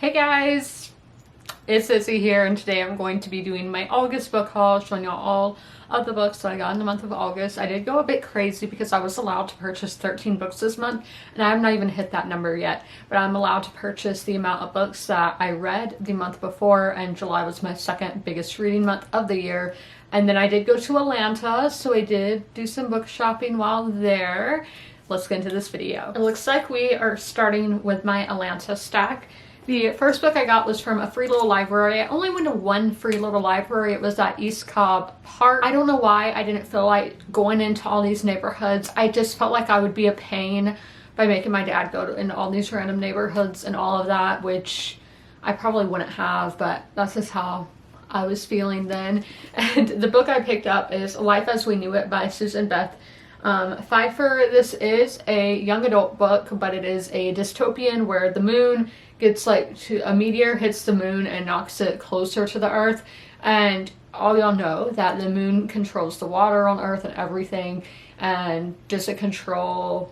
Hey guys, it's Izzy here, and today I'm going to be doing my August book haul, showing y'all all of the books that I got in the month of August. I did go a bit crazy because I was allowed to purchase 13 books this month, and I have not even hit that number yet, but I'm allowed to purchase the amount of books that I read the month before, and July was my second biggest reading month of the year. And then I did go to Atlanta, so I did do some book shopping while there. Let's get into this video. It looks like we are starting with my Atlanta stack. The first book I got was from a free little library. I only went to one free little library. It was at East Cobb Park. I don't know why I didn't feel like going into all these neighborhoods. I just felt like I would be a pain by making my dad go into all these random neighborhoods and all of that, which I probably wouldn't have, but that's just how I was feeling then. And the book I picked up is Life as We Knew It by Susan Beth Pfeiffer. This is a young adult book, but it is a dystopian where the moon gets a meteor hits the moon and knocks it closer to the earth, and all y'all know that the moon controls the water on earth and everything. And does it control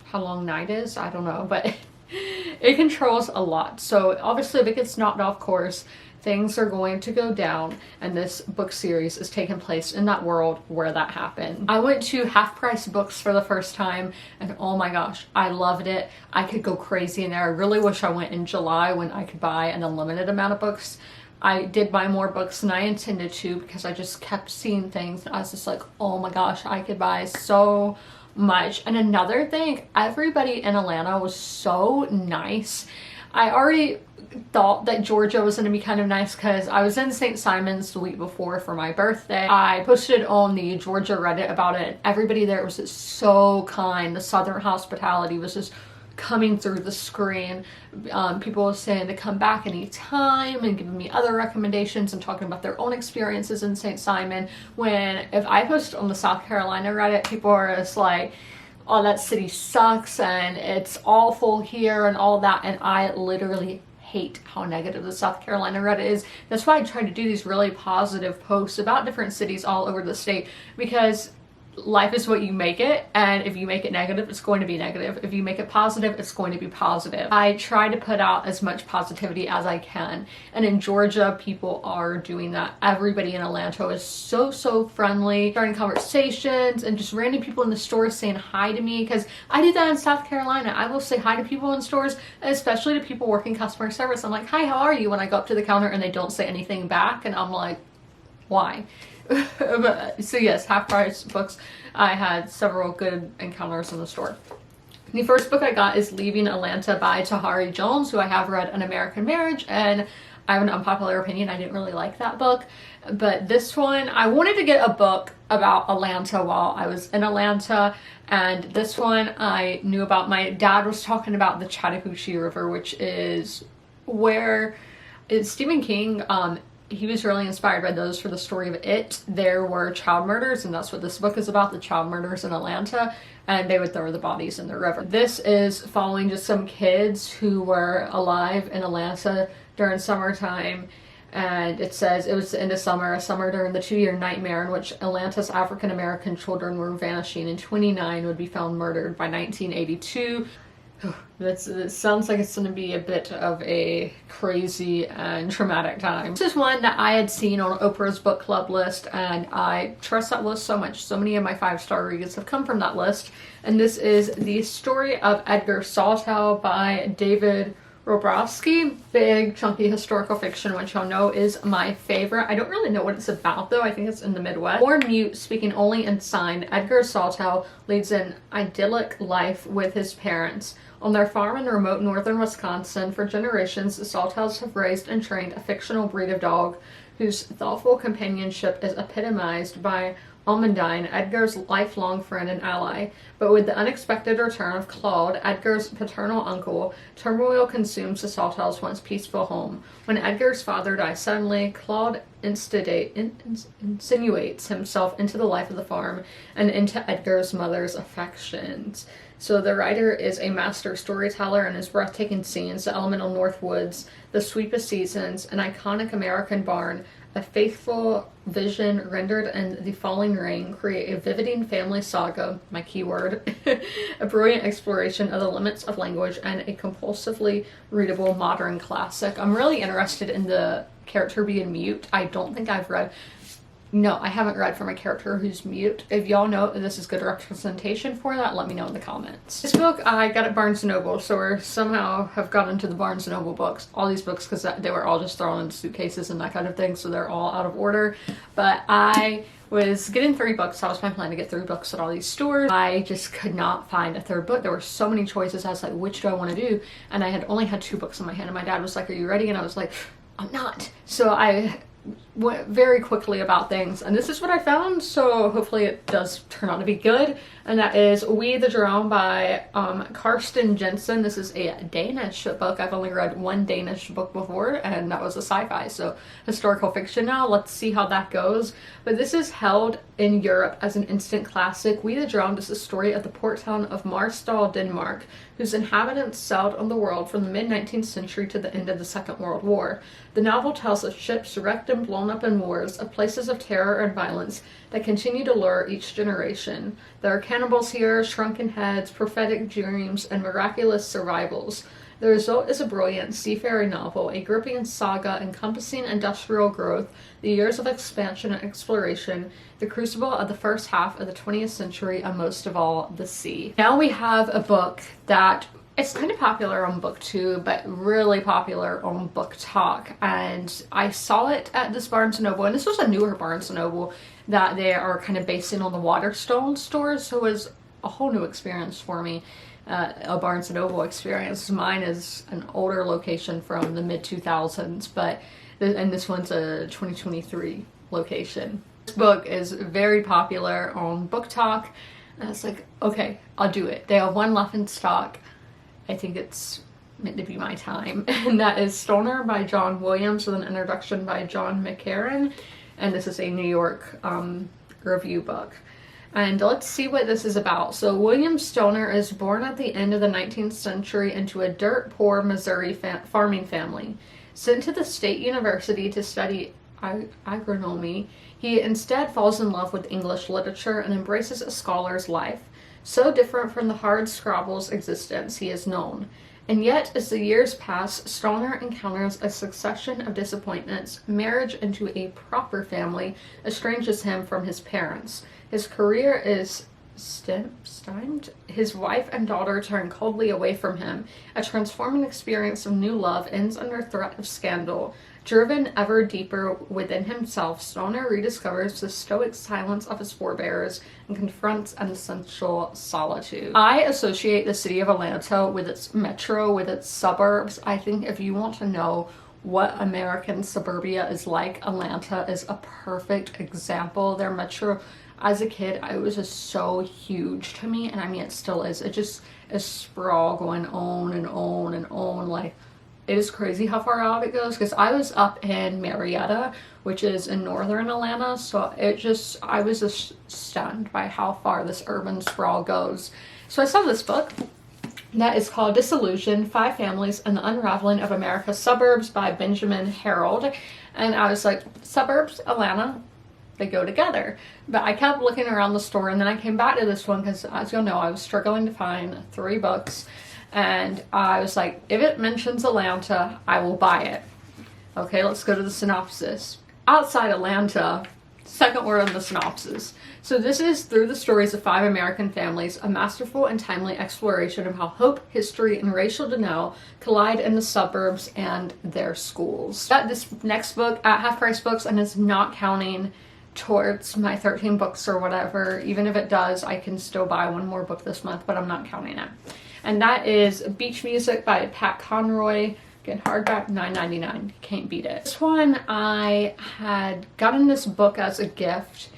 how long night is? I don't know, but it controls a lot. So obviously if it gets knocked off course, things are going to go down, and this book series is taking place in that world where that happened. I went to Half Price Books for the first time, and oh my gosh, I loved it. I could go crazy in there. I really wish I went in July when I could buy an unlimited amount of books. I did buy more books than I intended to because I just kept seeing things. I was just like, oh my gosh, I could buy so much. And another thing, everybody in Atlanta was so nice. I already thought that Georgia was going to be kind of nice because I was in St. Simon's the week before for my birthday. I posted on the Georgia Reddit about it. Everybody there was just so kind. The Southern hospitality was just coming through the screen. People were saying to come back anytime and giving me other recommendations and talking about their own experiences in St. Simon. When if I post on the South Carolina Reddit, people are just like, oh, that city sucks and it's awful here and all that, and I literally hate how negative the South Carolina Reddit is. That's why I try to do these really positive posts about different cities all over the state, because life is what you make it, and if you make it negative, it's going to be negative. If you make it positive, it's going to be positive. I try to put out as much positivity as I can, and in Georgia, people are doing that. Everybody in Atlanta is so friendly, starting conversations, and just random people in the stores saying hi to me, because I do that in South Carolina. I will say hi to people in stores, especially to people working customer service. I'm like, hi, how are you? When I go up to the counter and they don't say anything back, and I'm like, why? So yes, Half Price Books. I had several good encounters in the store. The first book I got is Leaving Atlanta by Tahari Jones, who I have read An American Marriage, and I have an unpopular opinion. I didn't really like that book, but this one, I wanted to get a book about Atlanta while I was in Atlanta, and this one I knew about. My dad was talking about the Chattahoochee River, which is where Stephen King, he was really inspired by those for the story of It. There were child murders, and that's what this book is about, the child murders in Atlanta, and they would throw the bodies in the river. This is following just some kids who were alive in Atlanta during summertime, and it says it was the end of summer, a summer during the 2-year nightmare in which Atlanta's African-American children were vanishing, and 29 would be found murdered by 1982. It sounds like it's going to be a bit of a crazy and traumatic time. This is one that I had seen on Oprah's book club list, and I trust that list so much. So many of my 5-star reads have come from that list. And this is The Story of Edgar Sawtelle by David Robrowski. Big, chunky historical fiction, which y'all know is my favorite. I don't really know what it's about, though. I think it's in the Midwest. Born mute, speaking only in sign, Edgar Sawtelle leads an idyllic life with his parents. On their farm in remote northern Wisconsin, for generations, the Sawtelles have raised and trained a fictional breed of dog whose thoughtful companionship is epitomized by Almondine, Edgar's lifelong friend and ally. But with the unexpected return of Claude, Edgar's paternal uncle, turmoil consumes the Sawtelles' once peaceful home. When Edgar's father dies suddenly, Claude insinuates himself into the life of the farm and into Edgar's mother's affections. So the writer is a master storyteller, and his breathtaking scenes, the elemental north woods, the sweep of seasons, an iconic American barn, a faithful vision rendered in the falling rain, create a vividing family saga, my keyword, a brilliant exploration of the limits of language, and a compulsively readable modern classic. I'm really interested in the character being mute. I don't think I've read... No, I haven't read from a character who's mute. If y'all know if this is good representation for that, let me know in the comments. This book I got at Barnes & Noble, so we somehow have got into the Barnes & Noble books. All these books, because they were all just thrown into suitcases and that kind of thing, so they're all out of order. But I was getting 3 books. That was my plan, to get 3 books at all these stores. I just could not find a third book. There were so many choices. I was like, which do I want to do? And I had only had 2 books in my hand, and my dad was like, are you ready? And I was like, I'm not. So I went very quickly about things, and this is what I found, so hopefully it does turn out to be good. And that is We the Drown by Karsten Jensen. This is a Danish book. I've only read one Danish book before, and that was a sci-fi, so historical fiction now. Let's see how that goes. But this is held in Europe as an instant classic. We the Drowned is the story of the port town of Marstal, Denmark, whose inhabitants sailed on the world from the mid-19th century to the end of the Second World War. The novel tells of ships wrecked and blown up in wars, of places of terror and violence that continue to lure each generation. There are cannibals here, shrunken heads, prophetic dreams, and miraculous survivals. The result is a brilliant seafaring novel, a gripping saga encompassing industrial growth, the years of expansion and exploration, the crucible of the first half of the 20th century, and most of all, the sea. Now we have a book that it's kind of popular on BookTube, but really popular on BookTok. And I saw it at this Barnes & Noble, and this was a newer Barnes & Noble that they are kind of basing on the Waterstone stores, so it was a whole new experience for me. A Barnes & Noble experience. Mine is an older location from the mid-2000s, but and this one's a 2023 location. This book is very popular on BookTok, and I was like, okay, I'll do it. They have one left in stock. I think it's meant to be my time. And that is Stoner by John Williams, with an introduction by John McCarran, and this is a New York review book. And let's see what this is about. So William Stoner is born at the end of the 19th century into a dirt-poor Missouri farming family. Sent to the State University to study agronomy, he instead falls in love with English literature and embraces a scholar's life. So different from the hard scrabbles existence he is known. And yet, as the years pass, Stoner encounters a succession of disappointments. Marriage into a proper family estranges him from his parents. His career is stymied. His wife and daughter turn coldly away from him. A transforming experience of new love ends under threat of scandal. Driven ever deeper within himself, Stoner rediscovers the stoic silence of his forebears and confronts an essential solitude. I associate the city of Atlanta with its metro, with its suburbs. I think if you want to know what American suburbia is like, Atlanta is a perfect example. Their metro, as a kid, it was just so huge to me, and I mean it still is. It just is sprawl going on and on and on. Like, it is crazy how far out it goes, because I was up in Marietta, which is in northern Atlanta, so I was just stunned by how far this urban sprawl goes. So I saw this book that is called Disillusion: 5 Families and the Unraveling of America's Suburbs by Benjamin Harold. And I was like, suburbs, Atlanta, they go together. But I kept looking around the store, and then I came back to this one because, as you'll know, I was struggling to find 3 books. And I was like, if it mentions Atlanta, I will buy it. Okay, let's go to the synopsis. Outside Atlanta, second word on the synopsis. So this is through the stories of 5 American families, a masterful and timely exploration of how hope, history, and racial denial collide in the suburbs and their schools. Got this next book at Half Price Books, and it's not counting towards my 13 books or whatever. Even if it does, I can still buy one more book this month, but I'm not counting it. And that is Beach Music by Pat Conroy. Again, hardback, $9.99. Can't beat it. This one, I had gotten this book as a gift,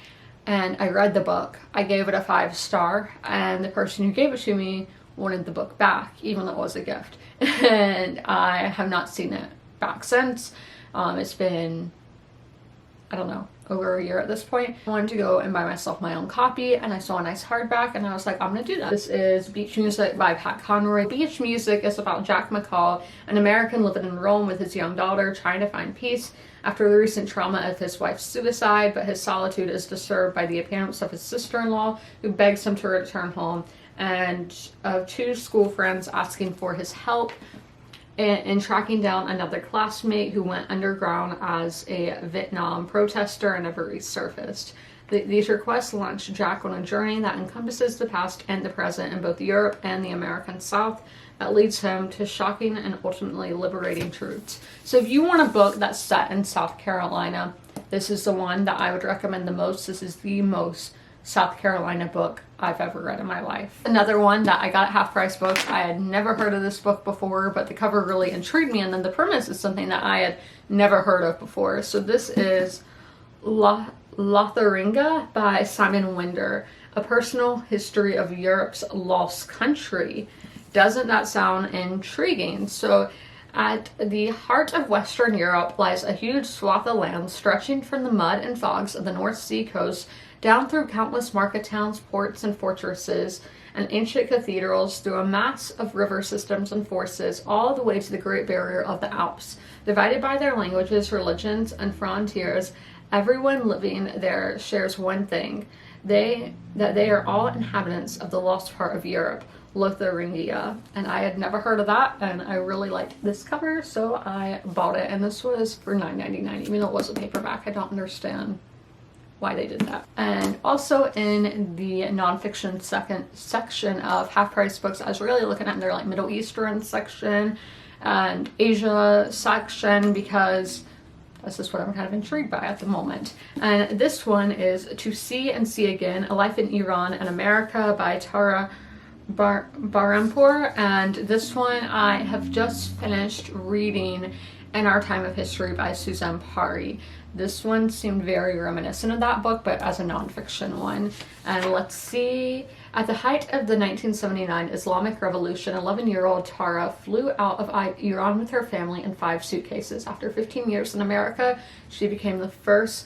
and I read the book. I gave it a 5-star, and the person who gave it to me wanted the book back, even though it was a gift. And I have not seen it back since. It's been I don't know, over a year at this point. I wanted to go and buy myself my own copy, and I saw a nice hardback, and I was like, I'm gonna do that. This is Beach Music by Pat Conroy. Beach Music is about Jack McCall, an American living in Rome with his young daughter, trying to find peace after the recent trauma of his wife's suicide, but his solitude is disturbed by the appearance of his sister-in-law, who begs him to return home, and of two school friends asking for his help in tracking down another classmate who went underground as a Vietnam protester and never resurfaced. These requests launch Jack on a journey that encompasses the past and the present in both Europe and the American South, that leads him to shocking and ultimately liberating truths. So if you want a book that's set in South Carolina, this is the one that I would recommend the most. This is the most South Carolina book I've ever read in my life. Another one that I got at Half Price Books. I had never heard of this book before, but the cover really intrigued me, and then the premise is something that I had never heard of before. So this is Lotharinga by Simon Winder, a personal history of Europe's lost country. Doesn't that sound intriguing? So at the heart of Western Europe lies a huge swath of land stretching from the mud and fogs of the North Sea coast down through countless market towns, ports, and fortresses, and ancient cathedrals, through a mass of river systems and forests, all the way to the Great Barrier of the Alps. Divided by their languages, religions, and frontiers, everyone living there shares one thing, that they are all inhabitants of the lost part of Europe, Lotharingia. And I had never heard of that, and I really liked this cover, so I bought it, and this was for $9.99, even though it was a paperback. I don't understand why they did that. And also in the nonfiction section of Half Price Books, I was really looking at their like Middle Eastern section and Asia section, because this is what I'm kind of intrigued by at the moment. And this one is To See and See Again, A Life in Iran and America by Tara Barampur. And this one I have just finished reading In Our Time of History by Suzanne Pari. This one seemed very reminiscent of that book, but as a nonfiction one. And let's see. At the height of the 1979 Islamic Revolution, 11-year-old Tara flew out of Iran with her family in 5 suitcases. After 15 years in America, she became the first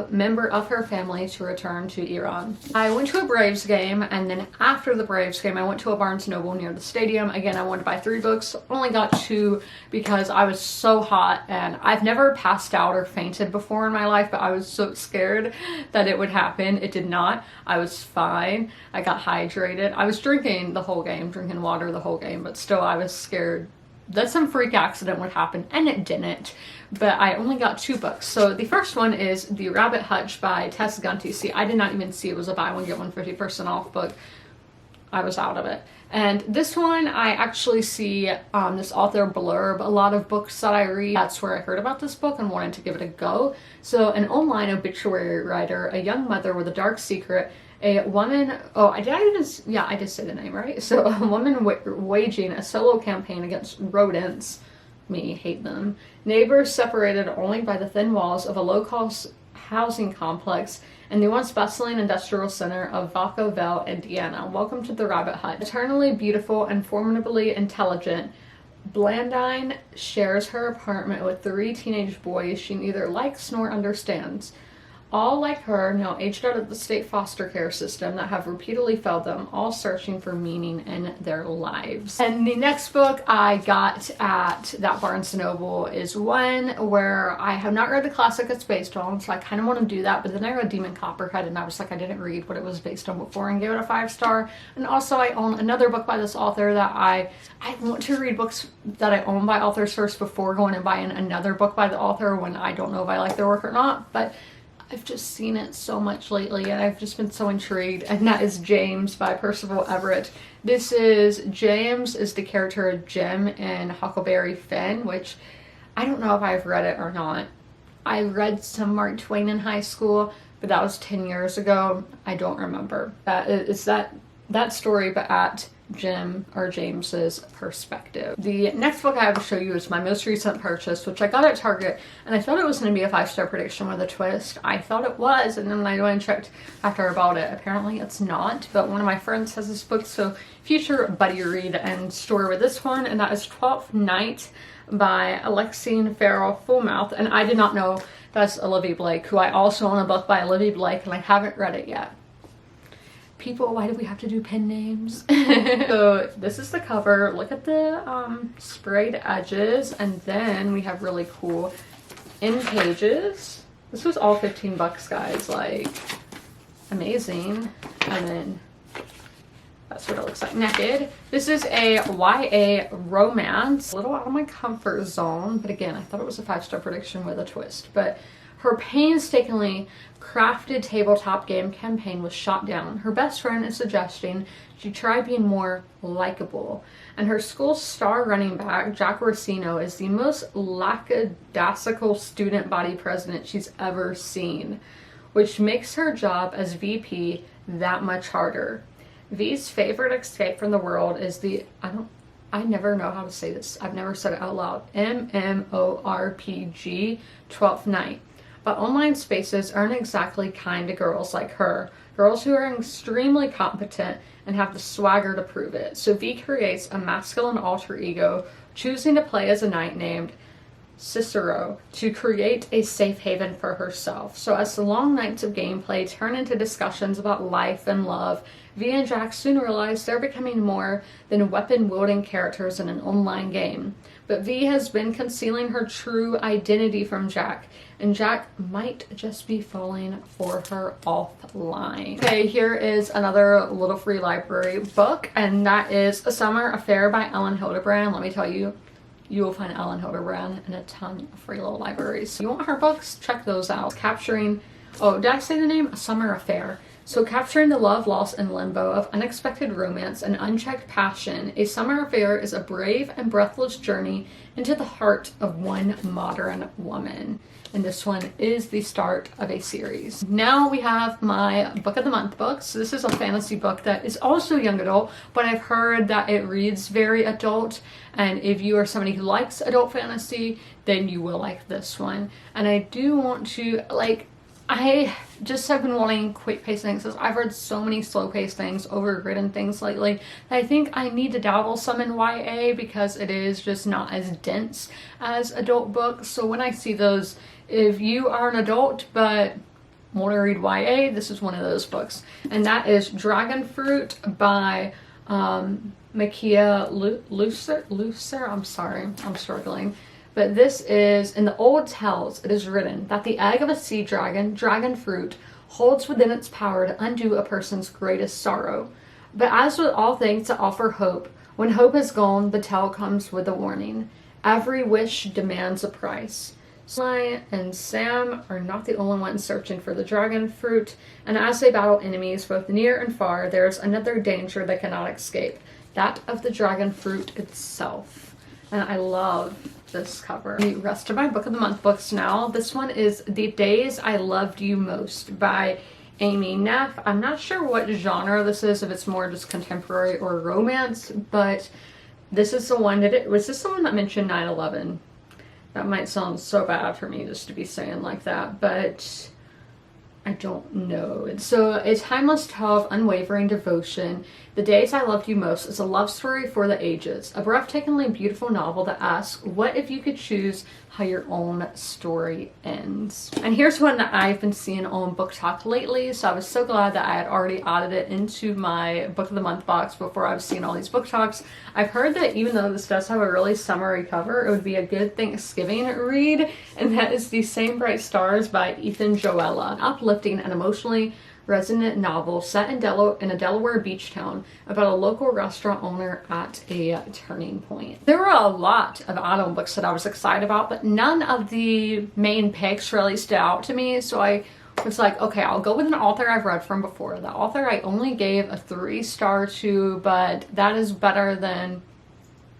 member of her family to return to Iran. I went to a Braves game, and then after the Braves game, I went to a Barnes & Noble near the stadium. Again, I wanted to buy 3 books, only got 2 because I was so hot, and I've never passed out or fainted before in my life, but I was so scared that it would happen. It did not. I was fine. I got hydrated. I was drinking the whole game, drinking water the whole game, but still I was scared that some freak accident would happen, and it didn't. But I only got 2 books. So the first one is The Rabbit Hutch by Tess Gunty. See, I did not even see it was a buy one get one 50% off book. I was out of it. And this one, I actually see this author blurb a lot of books that I read. That's where I heard about this book and wanted to give it a go. So an online obituary writer, a young mother with a dark secret, a woman, I did say the name right. So a woman waging a solo campaign against rodents. Me, hate them. Neighbors separated only by the thin walls of a low-cost housing complex in the once bustling industrial center of Vacaville, Indiana. Welcome to the Rabbit Hutch. Eternally beautiful and formidably intelligent, Blandine shares her apartment with 3 teenage boys she neither likes nor understands. All like her, now aged out of the state foster care system that have repeatedly failed them, all searching for meaning in their lives. And the next book I got at that Barnes & Noble is one where I have not read the classic it's based on, so I kind of want to do that, but then I read Demon Copperhead and I was like, I didn't read what it was based on before and gave it a 5-star. And also I own another book by this author that I want to read books that I own by authors first before going and buying another book by the author when I don't know if I like their work or not, but I've just seen it so much lately and I've just been so intrigued, and that is James by Percival Everett. James is the character of Jim in Huckleberry Finn, which I don't know if I've read it or not. I read some Mark Twain in high school, but that was 10 years ago. I don't remember. It's that story, but at Jim or James's perspective. The next book I have to show you is my most recent purchase, which I got at Target, and I thought it was going to be a 5-star prediction with a twist. I thought it was, and then when I went and checked after I bought it, apparently it's not, but one of my friends has this book, so future buddy read and story with this one, and that is 12th Night by Alexine Farrell Fullmouth. And I did not know That's Olivia Blake, who I also own a book by Olivia Blake, and I haven't read it yet. People, why do we have to do pen names? So this is the cover. Look at the sprayed edges, and then we have really cool in pages. This was all 15 bucks, guys. Like, amazing. And then that's what it looks like naked. This is a YA romance. A little out of my comfort zone, but again, I thought it was a 5-star prediction with a twist. But her painstakingly crafted tabletop game campaign was shot down. Her best friend is suggesting she try being more likable. And her school's star running back, Jack Orsino, is the most lackadaisical student body president she's ever seen, which makes her job as VP that much harder. V's favorite escape from the world is the, I never know how to say this. I've never said it out loud. MMORPG 12th Night. But online spaces aren't exactly kind to girls like her. Girls who are extremely competent and have the swagger to prove it. So V creates a masculine alter ego, choosing to play as a knight named Cicero to create a safe haven for herself. So as the long nights of gameplay turn into discussions about life and love, V and Jack soon realize they're becoming more than weapon-wielding characters in an online game. But V has been concealing her true identity from Jack, and Jack might just be falling for her offline. Okay, here is another little free library book, and that is A Summer Affair by Ellen Hildebrand. Let me tell you, you will find Ellen Hildebrand in a ton of free little libraries. So you want her books? Check those out. Capturing, oh, did I say the name? A Summer Affair. So capturing the love, loss, and limbo of unexpected romance and unchecked passion, A Summer Affair is a brave and breathless journey into the heart of one modern woman. And this one is the start of a series. Now we have my Book of the Month books. So this is a fantasy book that is also young adult, but I've heard that it reads very adult. And if you are somebody who likes adult fantasy, then you will like this one. And I do want to, like, I just have been wanting quick-paced things. I've read so many slow-paced things, overwritten things lately. I think I need to dabble some in YA because it is just not as dense as adult books. So when I see those, if you are an adult but want to read YA, this is one of those books. And that is Dragon Fruit by Makia Lucer. I'm sorry, I'm struggling. But this is, in the old tales, it is written that the egg of a sea dragon, dragon fruit, holds within its power to undo a person's greatest sorrow. But as with all things that offer hope, when hope is gone, the tale comes with a warning. Every wish demands a price. Sly and Sam are not the only ones searching for the dragon fruit, and as they battle enemies both near and far, there's another danger they cannot escape, that of the dragon fruit itself. And I love this cover. The rest of my Book of the Month books now. This one is The Days I Loved You Most by Amy Neff. I'm not sure what genre this is, if it's more just contemporary or romance, but this is the one was this the one that mentioned 9/11? That might sound so bad for me just to be saying like that, but I don't know. So a timeless tale of unwavering devotion. The Days I Loved You Most is a love story for the ages. A breathtakingly beautiful novel that asks, what if you could choose how your own story ends? And here's one that I've been seeing on Book Talk lately, so I was so glad that I had already added it into my Book of the Month box before I was seeing all these book talks. I've heard that even though this does have a really summery cover, it would be a good Thanksgiving read, and that is The Same Bright Stars by Ethan Joella. An uplifting and emotionally resonant novel set in a Delaware beach town about a local restaurant owner at a turning point. There were a lot of add-on books that I was excited about, but none of the main picks really stood out to me, so I was like, okay, I'll go with an author I've read from before. The author I only gave a 3-star to, but that is better than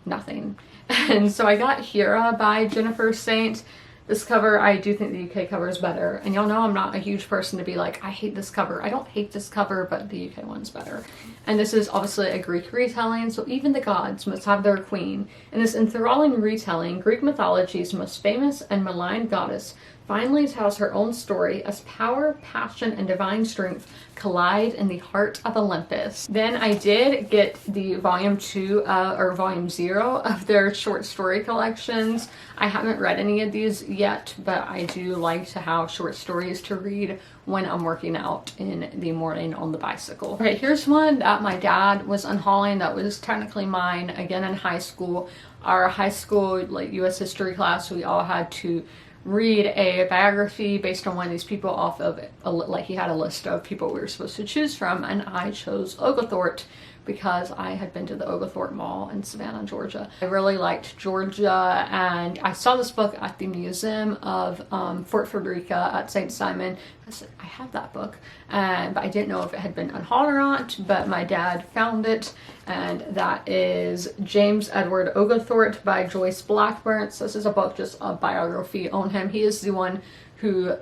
nothing. And so I got Hera by Jennifer Saint. This cover, I do think the UK cover is better. And y'all know I'm not a huge person to be like, I hate this cover. I don't hate this cover, but the UK one's better. And this is obviously a Greek retelling, so even the gods must have their queen. In this enthralling retelling, Greek mythology's most famous and maligned goddess finally tells her own story as power, passion, and divine strength collide in the heart of Olympus. Then I did get the volume 2 or volume 0 of their short story collections. I haven't read any of these yet, but I do like to have short stories to read when I'm working out in the morning on the bicycle. Okay, here's one that my dad was unhauling that was technically mine, again in high school. Our high school like US history class, we all had to read a biography based on one of these people off of like he had a list of people we were supposed to choose from, and I chose Oglethorpe because I had been to the Oglethorpe Mall in Savannah, Georgia. I really liked Georgia, and I saw this book at the Museum of Fort Frederica at St. Simon. I said, I have that book, but I didn't know if it had been unhauled or not, but my dad found it, and that is James Edward Oglethorpe by Joyce Blackburn. So this is a book, just a biography on him. He is the one who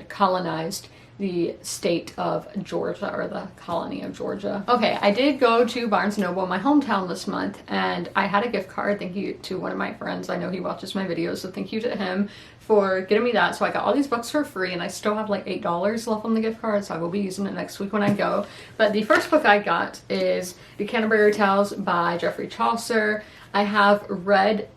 colonized the state of Georgia, or the colony of Georgia. Okay, I did go to Barnes & Noble in my hometown this month, and I had a gift card. Thank you to one of my friends. I know he watches my videos, so thank you to him for getting me that. So I got all these books for free, and I still have like $8 left on the gift card, so I will be using it next week when I go. But the first book I got is The Canterbury Tales by Geoffrey Chaucer. I have read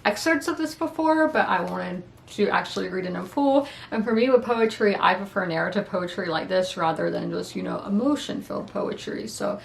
excerpts of this before, but I wanted to actually read it in full. And for me with poetry, I prefer narrative poetry like this rather than just, you know, emotion-filled poetry. So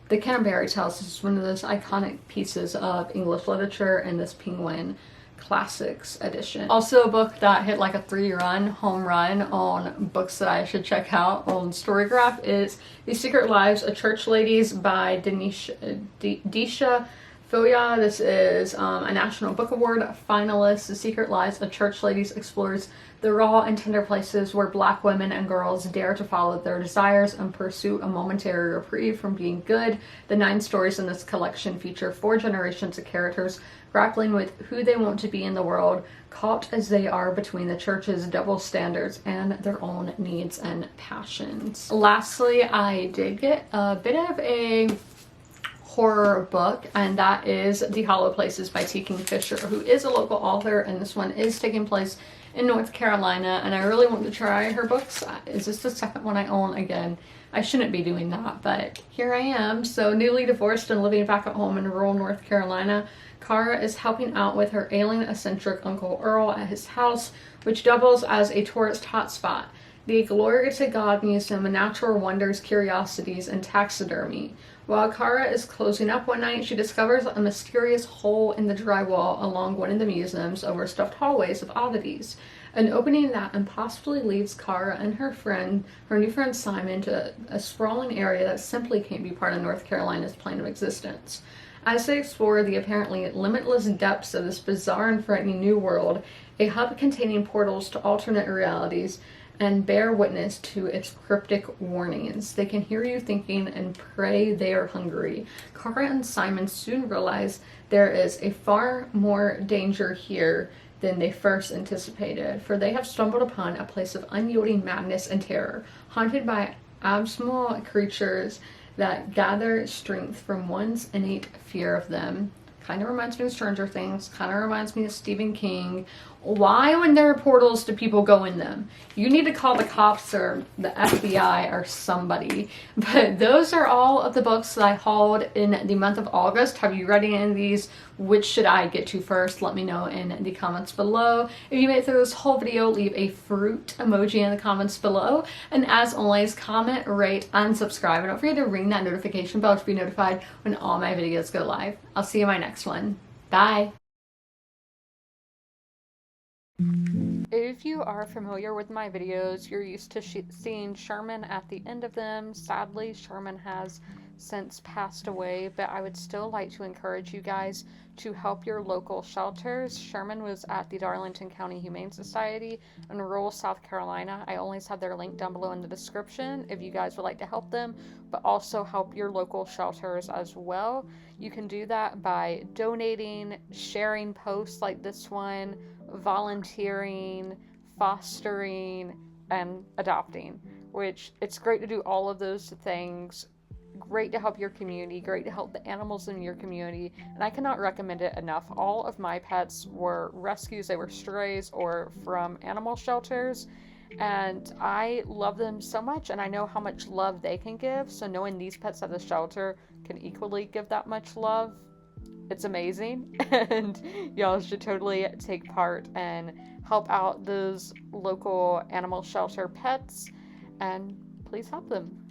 The Canterbury Tales is one of those iconic pieces of English literature in this Penguin Classics edition. Also a book that hit like a home run on books that I should check out on Storygraph is The Secret Lives of Church Ladies by Deisha Foya. This is a National Book Award finalist. The Secret Lives of Church Ladies explores the raw and tender places where Black women and girls dare to follow their desires and pursue a momentary reprieve from being good. The 9 stories in this collection feature 4 generations of characters grappling with who they want to be in the world, caught as they are between the church's double standards and their own needs and passions. Lastly, I did get a bit of a horror book, and that is The Hollow Places by T. Kingfisher, who is a local author, and this one is taking place in North Carolina, and I really want to try her books. Is this the second one I own? Again, I shouldn't be doing that, but here I am. So newly divorced and living back at home in rural North Carolina, Kara is helping out with her ailing eccentric Uncle Earl at his house, which doubles as a tourist hotspot. The Glory to God Museum of Natural Wonders, Curiosities, and Taxidermy. While Kara is closing up one night, she discovers a mysterious hole in the drywall along one of the museum's overstuffed hallways of oddities. An opening that impossibly leads Kara and her new friend Simon, to a sprawling area that simply can't be part of North Carolina's plane of existence. As they explore the apparently limitless depths of this bizarre and frightening new world, a hub containing portals to alternate realities, and bear witness to its cryptic warnings. They can hear you thinking and pray they are hungry. Kara and Simon soon realize there is a far more danger here than they first anticipated, for they have stumbled upon a place of unyielding madness and terror, haunted by abysmal creatures that gather strength from one's innate fear of them. Kind of reminds me of Stranger Things, kind of reminds me of Stephen King. Why, when there are portals, do people go in them? You need to call the cops or the FBI or somebody. But those are all of the books that I hauled in the month of August. Have you read any of these? Which should I get to first? Let me know in the comments below. If you made it through this whole video, leave a fruit emoji in the comments below. And as always, comment, rate, and subscribe. And don't forget to ring that notification bell to be notified when all my videos go live. I'll see you in my next one. Bye! If you are familiar with my videos, you're used to seeing Sherman at the end of them. Sadly, Sherman has since passed away, but I would still like to encourage you guys to help your local shelters. Sherman was at the Darlington County Humane Society in rural South Carolina. I always have their link down below in the description if you guys would like to help them, but also help your local shelters as well. You can do that by donating, sharing posts like this one, volunteering, fostering, and adopting, which it's great to do all of those things great to help your community, great to help the animals in your community, and I cannot recommend it enough. All of my pets were rescues, they were strays or from animal shelters, and I love them so much, and I know how much love they can give, so knowing these pets at the shelter can equally give that much love, it's amazing. And y'all should totally take part and help out those local animal shelter pets, and please help them.